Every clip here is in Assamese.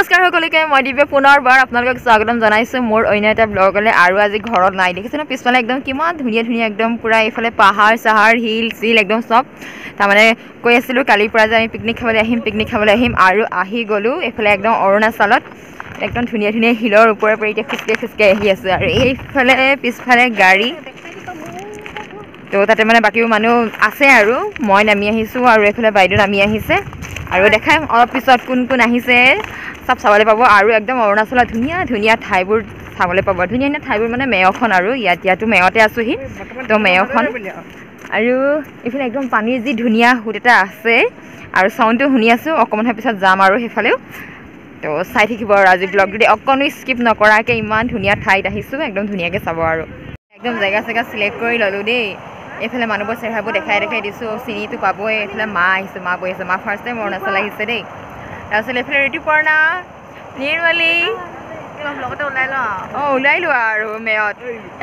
নমস্কাৰ সকলোকে মই দিব্য পুনৰবাৰ আপোনালোকক স্বাগতম জনাইছোঁ মোৰ অন্য এটা ব্লগলৈ আৰু আজি ঘৰত নাই দেখিছেনে পিছফালে একদম কিমান ধুনীয়া ধুনীয়া একদম পুৰা এইফালে পাহাৰ চাহাৰ হিল চিল একদম চব তাৰমানে কৈ আছিলোঁ কালিৰ পৰা যে আমি পিকনিক খাবলৈ আহিম আৰু আহি গ'লোঁ এইফালে একদম অৰুণাচলত একদম ধুনীয়া ধুনীয়া হিলৰ ওপৰে ওপৰে এতিয়া খোজকাঢ়ি আহি আছোঁ আৰু এইফালে পিছফালে গাড়ী তো তাতে মানে বাকীও মানুহ আছে আৰু মই নামি আহিছোঁ আৰু এইফালে বাইদেউ নামি আহিছে আৰু দেখাম অলপ পিছত কোন কোন আহিছে সব চাবলৈ পাব আৰু একদম অৰুণাচলত ধুনীয়া ধুনীয়া ঠাইবোৰ চাবলৈ পাব ধুনীয়া ধুনীয়া ঠাইবোৰ মানে মেয়খন আৰু ইয়াতো মেয়তে আছোঁহি তো মেয়খন আৰু এইফালে একদম পানীৰ যি ধুনীয়া সোঁত এটা আছে আৰু চাউণ্ডটো শুনি আছোঁ অকণমান পিছত যাম আৰু সেইফালেও তো চাই থাকিব আৰু আজি ব্লগটো অকণো স্কিপ নকৰাকৈ ইমান ধুনীয়া ঠাইত আহিছোঁ একদম ধুনীয়াকৈ চাব আৰু একদম জেগা চিলেক্ট কৰি ল'লোঁ দেই এইফালে মানুহবোৰ চেহেৰাবোৰ দেখাই দিছোঁ চিনিটো পাবই এইফালে মা আহিছে মা বহি আছে মা ফাৰ্ষ্ট টাইম অৰুণাচল আহিছে দেই তাৰপিছত এইফালে ঋতুপৰ্ণা নিৰ্মলী লগতে ওলাই লোৱা আৰু মেয়ত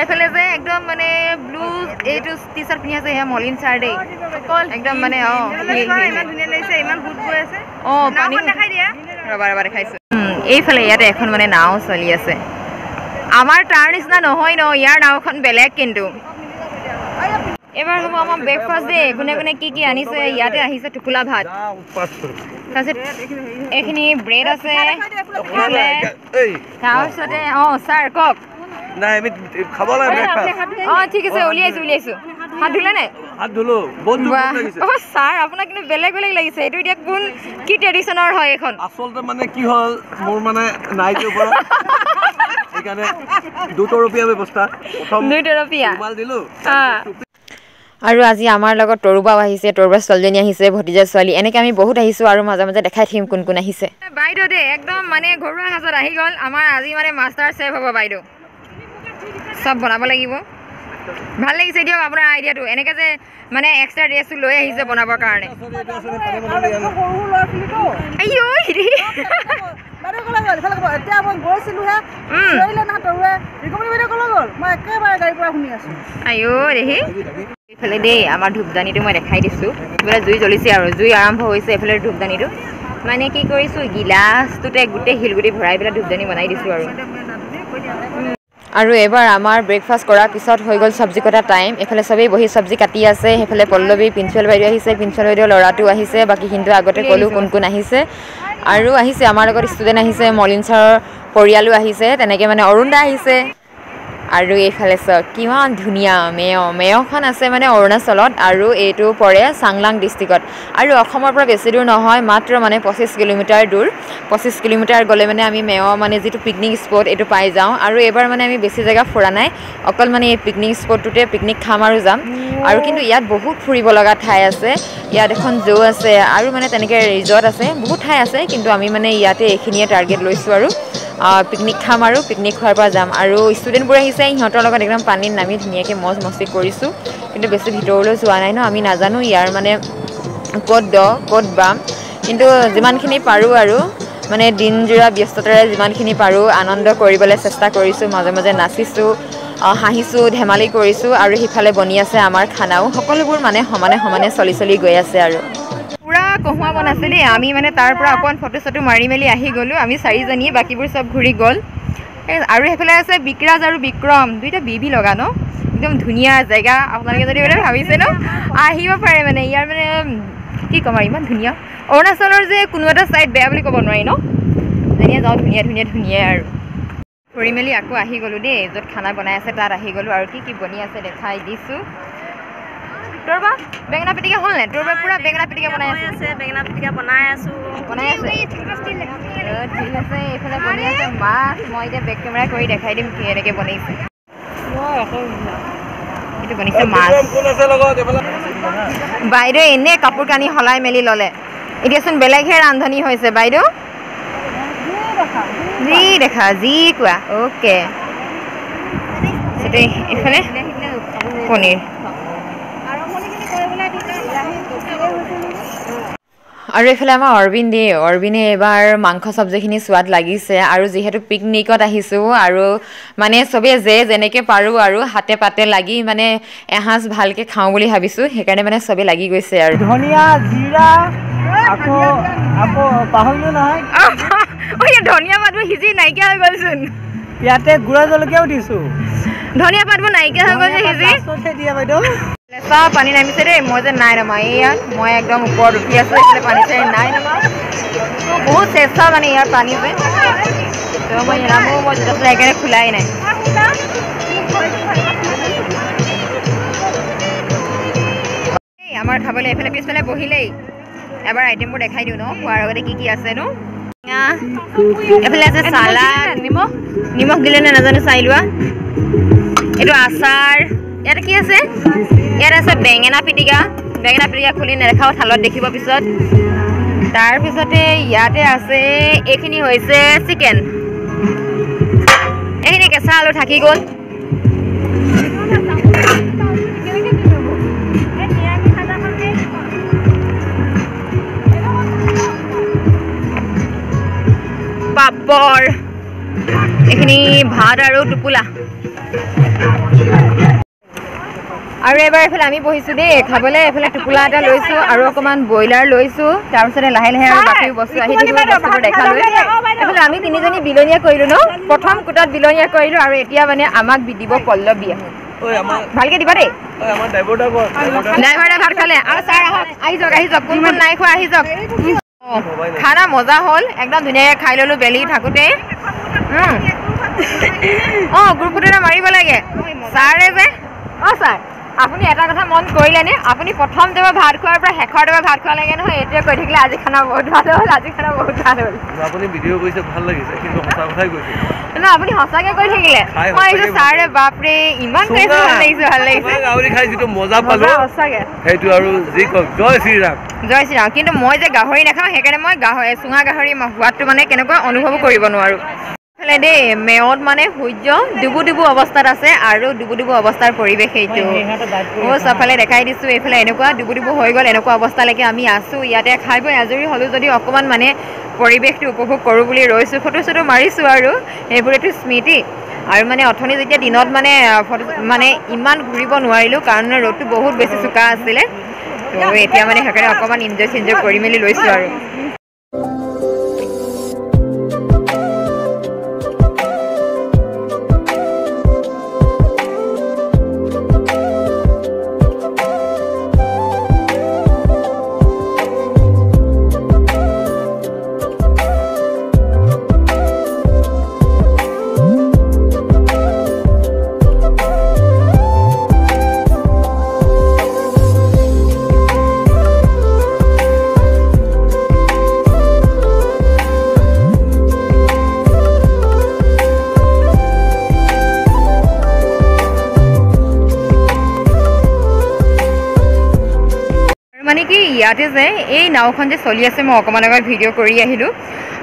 এইফালে যে একদম মানে ব্লু এইটো টি চাৰ্ট পিন্ধি আছে সেয়া মলিন ছাৰ দেই একদম মানে ৰবা দেখাইছোঁ এইফালে ইয়াতে এখন মানে নাও চলি আছে আমাৰ তাৰ নিচিনা নহয় ন ইয়াৰ নাওখন বেলেগ কিন্তু এবাৰ হ'ব আমাৰ ব্ৰেকফাষ্ট দেই কোনে কোনে কি আনিছে ইয়াতে আহিছে টোপোলা ভাত তাৰপিছত এইখিনি ব্ৰেড আছে তাৰপিছতে ছাৰ কওক ঠিক আছে উলিয়াইছোঁ হাত ধুলে নে ছাৰ আপোনাক কিন্তু বেলেগ বেলেগ লাগিছে এইটো এতিয়া কোন কি ট্ৰেডিশ্যনৰ হয় এইখন আচলতে মানে কি হ'ল মোৰ মানে নাইকিৰ ওপৰত সেইকাৰণে 2 টকীয়া ব্যৱস্থা 2 টকীয়া দিলোঁ আৰু আজি আমাৰ লগত তৰুবাও আহিছে তৰুবা ছোৱালীজনী আহিছে ভতিজা ছোৱালী এনেকৈ আমি বহুত আহিছোঁ আৰু মাজে মাজে দেখাই থাকিম কোন কোন আহিছে বাইদেউ দেই একদম মানে ঘৰুৱা সাজত আহি গ'ল আমাৰ আজি মানে মাষ্টাৰ চেফ হ'ব বাইদেউ চব বনাব লাগিব ভাল লাগিছে দিয়ক আপোনাৰ আইডিয়াটো এনেকৈ যে মানে এক্সট্ৰা ড্ৰেছটো লৈ আহিছে বনাবৰ কাৰণে এইফালে দেই আমাৰ ধূপদানিটো মই দেখাই দিছোঁ এইফালে জুই জ্বলিছে আৰু জুই আৰম্ভ হৈছে এইফালে ধূপদানিটো মানে কি কৰিছোঁ গিলাচটোতে গোটেই শিলগুটি ভৰাই পেলাই ধূপদানি বনাই দিছোঁ আৰু এবাৰ আমাৰ ব্ৰেকফাষ্ট কৰাৰ পিছত হৈ গ'ল চব্জি কটা টাইম এইফালে চবেই বহি চব্জি কাটি আছে সেইফালে পল্লৱী প্ৰিন্সিপাল বাইদেউ আহিছে প্ৰিন্সিপাল বাইদেউ ল'ৰাটো আহিছে বাকীখিনিতো আগতে ক'লোঁ কোন কোন আহিছে আৰু আহিছে আমাৰ লগত ষ্টুডেণ্ট আহিছে মলিন ছাৰৰ পৰিয়ালো আহিছে তেনেকৈ মানে অৰুণ দা আহিছে আৰু এইফালে চাওক কিমান ধুনীয়া মেয়খন আছে মানে অৰুণাচলত আৰু এইটো পৰে চাংলাং ডিষ্ট্ৰিক্টত আৰু অসমৰ পৰা বেছি দূৰ নহয় মাত্ৰ মানে 25 কিলোমিটাৰ দূৰ 25 কিলোমিটাৰ গ'লে মানে আমি মেয় মানে যিটো পিকনিক স্পট এইটো পাই যাওঁ আৰু এইবাৰ মানে আমি বেছি জেগা ফুৰা নাই অকল মানে এই পিকনিক স্পটটোতে পিকনিক খাম আৰু যাম আৰু কিন্তু ইয়াত বহুত ফুৰিব লগা ঠাই আছে ইয়াত এখন জু আছে আৰু মানে তেনেকৈ ৰিজৰ্ট আছে বহুত ঠাই আছে কিন্তু আমি মানে ইয়াতে এইখিনিয়ে টাৰ্গেট লৈছোঁ আৰু পিকনিক খাম আৰু পিকনিক খোৱাৰ পৰা যাম আৰু ষ্টুডেণ্টবোৰ আহিছে সিহঁতৰ লগত একদম পানীত নামি ধুনীয়াকৈ মজ মস্তি কৰিছোঁ কিন্তু বেছি ভিতৰলৈ যোৱা নাই ন আমি নাজানো ইয়াৰ মানে ক'ত দ ক'ত বাম কিন্তু যিমানখিনি পাৰোঁ আৰু মানে দিনজোৰা ব্যস্ততাৰে যিমানখিনি পাৰোঁ আনন্দ কৰিবলৈ চেষ্টা কৰিছোঁ মাজে মাজে নাচিছোঁ হাঁহিছোঁ ধেমালি কৰিছোঁ আৰু সিফালে বনি আছে আমাৰ খানাও সকলোবোৰ মানে সমানে চলি গৈ আছে আৰু পুৰা কহুৱা বন আছে দেই আমি মানে তাৰ পৰা অকণমান ফটো মাৰি মেলি আহি গ'লোঁ আমি 4জনীয়ে বাকীবোৰ চব ঘূৰি গ'ল আৰু সেইফালে আছে বিকৰাজ আৰু বিক্ৰম দুইটা বিবি লগা ন একদম ধুনীয়া জেগা আপোনালোকে যদি মানে ভাবিছে ন আহিব পাৰে মানে ইয়াৰ মানে কি ক'ম আৰু ইমান ধুনীয়া অৰুণাচলৰ যে কোনো এটা ছাইড বেয়া বুলি ক'ব নোৱাৰি ন যেনিয়ে যাওঁ ধুনীয়া আৰু ফুৰি মেলি আকৌ আহি গ'লোঁ দেই য'ত খানা বনাই আছে তাত আহি গ'লোঁ আৰু কি বনি আছে দেখাই দিছোঁ তোৰবা বেঙেনা পিটিকা হ'ল নে তোৰবা পুৰা বেঙেনা পিটিকা বনাই আছে ঠিক আছে এইফালে বনি আছে মাছ মই এতিয়া বেক কেমেৰা কৰি দেখাই দিম কি এনেকৈ বনাইছে এইটো বনিছে মাছ বাইদেউ এনেই কাপোৰ কানি সলাই মেলি ল'লে এতিয়াচোন বেলেগহে ৰান্ধনি হৈছে বাইদেউ যি কোৱা অ'কে এইফালে পনীৰ আৰু এইফালে আমাৰ অৰবিনে এইবাৰ মাংস চব্জিখিনি সোৱাদ লাগিছে আৰু যিহেতু পিকনিকত আহিছোঁ আৰু মানে চবেই যেনেকৈ পাৰোঁ আৰু হাতে পাতে লাগি মানে এসাঁজ ভালকৈ খাওঁ বুলি ভাবিছোঁ সেইকাৰণে মানে চবেই লাগি গৈছে আৰু ধনিয়া জিৰা আকৌ পাহৰিলোঁ নহয় ধনিয়া পাতবোৰ সিজি নাইকিয়া হৈ গ'লচোন ইয়াতে গুড়া জলকীয়াও দিছোঁ ধনিয়া পাতবোৰ নাইকিয়া হৈ গ'ল যে সিজি দিয়া বাইদেউ চব পানী নামিছে দেই মই যে নাই নামা ইয়াত মই একদম ওপৰত উঠি আছোঁ এইফালে পানী চাই নাই নামা বহুত চেষ্টা মানে ইয়াৰ পানী যে তো মই নামো মই জোতা চোলা একেবাৰে খোলাই নাই আমাৰ খাবলৈ এইফালে পিছফালে বহিলেই এবাৰ আইটেমবোৰ দেখাই দিওঁ ন খোৱাৰ আগতে কি কি আছেনো এইফালে আছে চালাড নিমখ দিলে নে নাজানো চাই লোৱা এইটো আচাৰ ইয়াতে কি আছে ইয়াত আছে বেঙেনা পিটিকা খুলি নেদেখাও থালত দেখিব পিছত তাৰপিছতে ইয়াতে আছে এইখিনি হৈছে চিকেন এইখিনি কেঁচা আলু থাকি গ'ল পাপৰ এইখিনি ভাত আৰু টোপোলা আৰু এবাৰ এইফালে আমি বহিছোঁ দেই খাবলৈ এইফালে টোপোলা এটা লৈছোঁ আৰু অকণমান ব্ৰইলাৰ লৈছোঁ তাৰপিছতে লাহে লাহে আৰু বাকী বস্তু আহি থাকিব বস্তুবোৰ দেখালোঁ এইফালে আমি তিনিজনী বিলনীয়া কৰিলোঁ ন প্ৰথম কোটাত বিলনীয়া কৰিলোঁ আৰু এতিয়া মানে আমাক দিব পল্লৱী ভালকৈ দিবা দেই ড্ৰাইভাৰে ভাত খালে আৰু ছাৰ আহক আহি যাওক কোন কোন নাই খোৱা আহি যাওক খানা মজা হ'ল একদম ধুনীয়াকৈ খাই ল'লোঁ বেলি থাকোঁতে গ্ৰুপ ফটো এটা মাৰিব লাগে ছাৰে যে ছাৰ আপুনি এটা কথা মন কৰিলেনে আপুনি প্ৰথম দেৱা ভাত খোৱাৰ পৰা শেষৰ দেৱা ভাত খোৱা লাগে নহয় এইটোৱে কৈ থাকিলে আজি খানা বহুত ভাল হ'ল আপুনি ভিডিঅ' কৰিছে ভাল লাগিছে কিন্তু সঁচা কথাই কৈছে না আপুনি সঁচাকৈ কৈ থাকিলে মই এইটো ছাৰে বাপৰে ইমান ভাল লাগিছে গাহৰি খাই যিটো মজা পালোঁ সঁচাকৈ সেইটো আৰু যি কওক জয় শ্ৰীৰাম কিন্তু মই যে গাহৰি নাখাওঁ সেইকাৰণে মই চুঙা গাহৰি সোৱাদটো মানে কেনেকুৱা অনুভৱো কৰিব নোৱাৰোঁ এইফালে দেই মেয়ত মানে সূৰ্য ডুবু অৱস্থাত আছে আৰু ডুবু অৱস্থাৰ পৰিৱেশ এইটো চবফালে দেখাই দিছোঁ এইফালে এনেকুৱা ডুবু হৈ গ'ল এনেকুৱা অৱস্থালৈকে আমি আছোঁ ইয়াতে খাই বৈ আজৰি হ'লোঁ যদি অকণমান মানে পৰিৱেশটো উপভোগ কৰোঁ বুলি ৰৈছোঁ ফটো চটো মাৰিছোঁ আৰু সেইবোৰেতো স্মৃতি আৰু মানে অথনি যেতিয়া দিনত মানে ফটো মানে ইমান ঘূৰিব নোৱাৰিলোঁ কাৰণ ৰ'দটো বহুত বেছি চোকা আছিলে তো এতিয়া মানে সেইকাৰণে অকণমান ইনজয় কৰি মেলি লৈছোঁ আৰু মানে কি ইয়াতে যে এই নাওখন যে চলি আছে মই অকণমান আগত ভিডিঅ' কৰি আহিলোঁ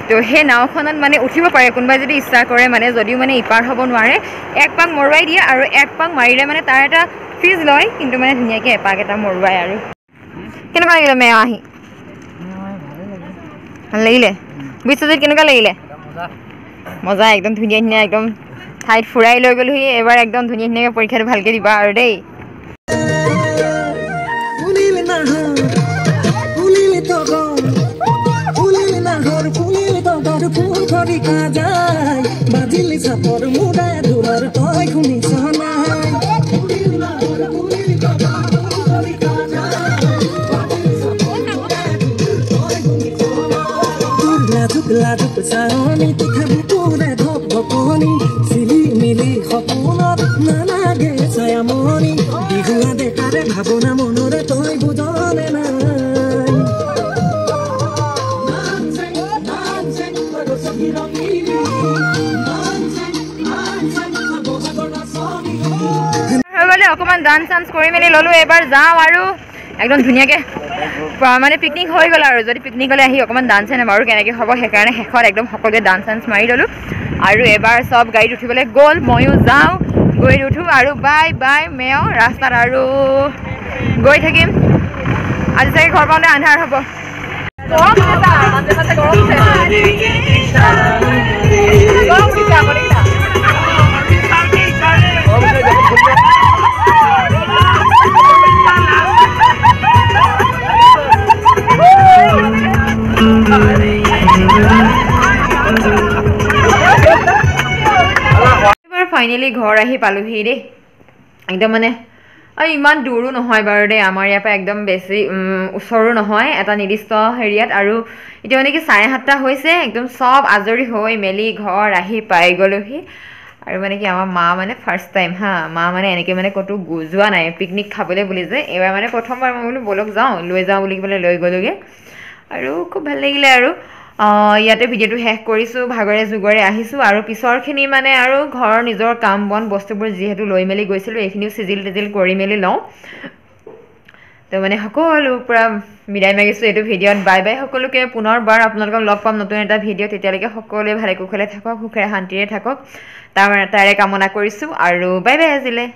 তো সেই নাওখনত মানে উঠিব পাৰে কোনোবাই যদি ইচ্ছা কৰে মানে যদিও মানে ইপাৰ হ'ব নোৱাৰে এক পাক মৰুৱাই দিয়ে আৰু এক পাক মাৰিলে মানে তাৰ এটা ফিজ লয় কিন্তু মানে ধুনীয়াকৈ এপাক এটা মৰুৱাই আৰু কেনেকুৱা লাগিলে মেয় আহি ভাল লাগিলে বিশ্বজিত কেনেকুৱা লাগিলে মজা একদম ধুনীয়া একদম ঠাইত ফুৰাই লৈ গ'লোহি এবাৰ একদম ধুনীয়াকৈ পৰীক্ষাটো ভালকৈ দিবা আৰু দেই বাজিলি চাপৰ মুৰা ধুৰৰ তই শুনিছ নাই লাজুক চাৰণি তথাপি তোৰে ধপ ধপনি চিলি মিলি সপোনত নালাগে ছায়ামণি বিহুৱা দেখাৰে ভাৱনা মনৰে তই বুজনে নাই অকণমান ডান্স চান্স কৰি মেলি ল'লোঁ এবাৰ যাওঁ আৰু একদম ধুনীয়াকৈ মানে পিকনিক হৈ গ'ল আৰু যদি পিকনিকলৈ আহি অকণমান ডান্স নামাৰোঁ কেনেকৈ হ'ব সেইকাৰণে শেষত একদম সকলোৱে ডান্স চান্স মাৰি ল'লোঁ আৰু এবাৰ চব গাড়ীত উঠিবলৈ গ'ল ময়ো যাওঁ গৈ উঠোঁ আৰু বাই বাই মেয় ৰাস্তাত আৰু গৈ থাকিম আজি চাগে ঘৰ পাওঁতে আন্ধাৰ হ'ব ফাইনেলি ঘৰ আহি পালোহি দেই একদম মানে আৰু ইমান দূৰো নহয় বাৰু দেই আমাৰ ইয়াৰ পৰা একদম বেছি ওচৰো নহয় এটা নিৰ্দিষ্ট হেৰিয়াত আৰু এতিয়া মানে কি 7:30 হৈছে একদম চব আজৰি হৈ মেলি ঘৰ আহি পাই গ'লোহি আৰু মানে কি আমাৰ মা মানে ফাৰ্ষ্ট টাইম মা মানে এনেকৈ মানে ক'তো যোৱা নাই পিকনিক খাবলৈ বুলি যে এইবাৰ মানে প্ৰথমবাৰ মই বোলো ব'লক লৈ যাওঁ বুলি ক'লে লৈ গ'লোগৈ আৰু খুব ভাল লাগিলে আৰু ইয়াতে ভিডিঅ'টো শেষ কৰিছোঁ ভাগৰে যুগৰে আহিছোঁ আৰু পিছৰখিনি মানে আৰু ঘৰৰ নিজৰ কাম বন বস্তুবোৰ যিহেতু লৈ মেলি গৈছিলোঁ এইখিনিও চিজিল টিজিল কৰি মেলি লওঁ তো মানে সকলো পূৰা বিদায় মাগিছোঁ এইটো ভিডিঅ'ত বাই বাই সকলোকে পুনৰবাৰ আপোনালোকক লগ পাম নতুন এটা ভিডিঅ' তেতিয়ালৈকে সকলোৱে ভালে কুশলে থাকক সুখেৰে শান্তিৰে থাকক তাৰে কামনা কৰিছোঁ আৰু বাই বাই আজিলৈ